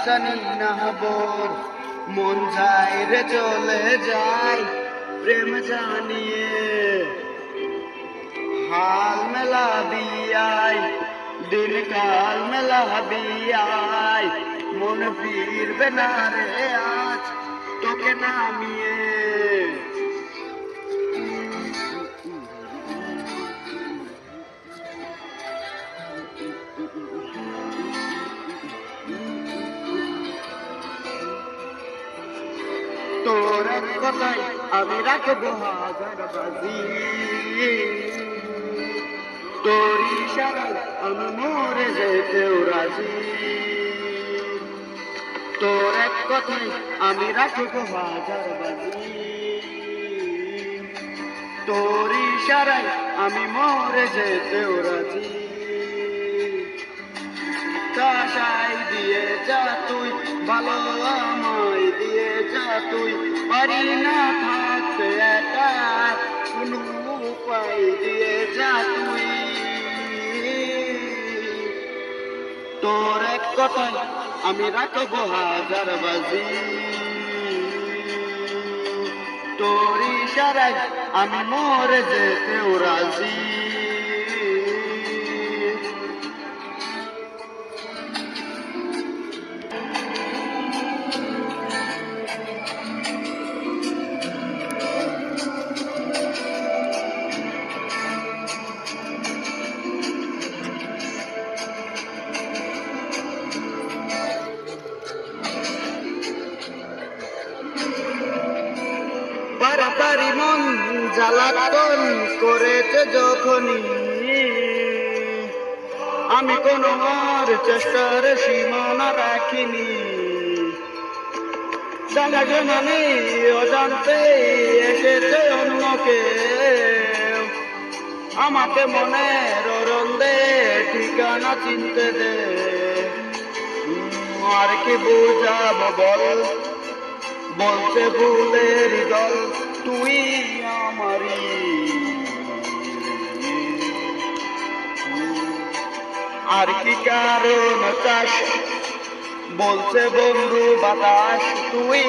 জানি না বোর মন যায় রে চলে যায় প্রেম জানিয়ে হাল মেলা বিয়াই দিন কাল মেলা বিয়াই মন ফিরবে না রে আজ তোকে নামিয়ে তোর কথাই আমি রাখবো হাজার বাজি তোর ইশারায় আমি মরে যেতেও রাজি তোর এক কথাই আমি রাখবো হাজার বাজি তোর ইশারায় আমি মরে যেতেও রাজি কাশাই দিয়ে যা তুই ভালো আমায় দিয়ে যা তুই পারি না থাকতে একা কোনো উপায় দিয়ে যা তুই তোর এক কথায় আমি রাখবো হাজার বাজি তোর ইশারায় আমি মরে যেতেও রাজি বাড়াতারি মন জ্বালাতন করেছে যখনই আমি কোনো আর চেষ্টার সীমানা রাখিনি জানা জানা নেই অজান্তে এসেছে অন্যকে আমাকে মনের রন্দে ঠিকানা চিনতে দে আর কি বুঝাবো বল বলছে ভুলের দল তুই আমারি আর কি কারণ চাস বলছে বন্ধু বাতাস তুই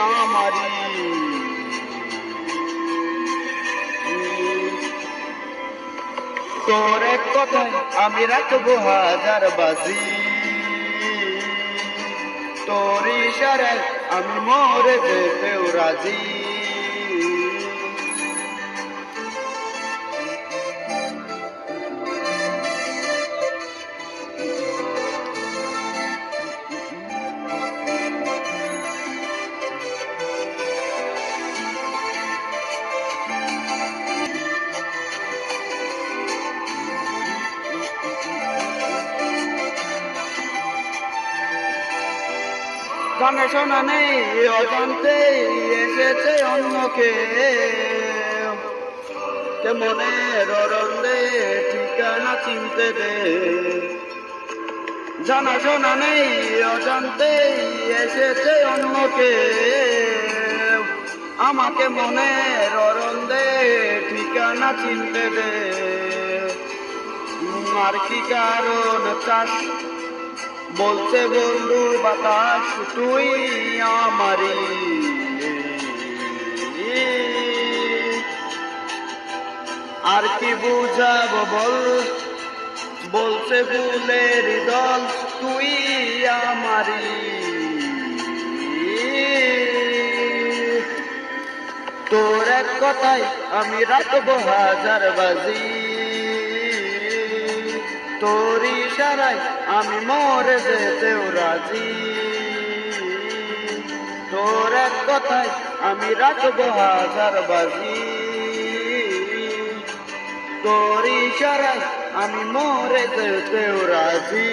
আমারি তোর এক কথায় আমি রাখবো হাজার বাজি তোর ইশারায় আমি মরে যেতেও রাজি জানা শোনা নেই অজান্তে এসেছে অন্যকে মনের রন্দে ঠিকানা চিনতে দে জানা শোনা নেই অজান্তে এসেছে অন্যকে আমাকে মনের রন্দে ঠিকানা চিনতে দে আর কি কারণ চাস বলছে বন্ধু বাতাস তুই আমারি আর কি বুঝাবো বল বলছে ভুলের দল তুই আমারি তোর এক কথায় আমি রাখবো হাজার বাজি তোর ইশারায় আমি মরে যেতেও রাজি তোর এক কথায় আমি রাখবো হাজার বাজি তোর ইশারায় আমি মরে যেতেও রাজি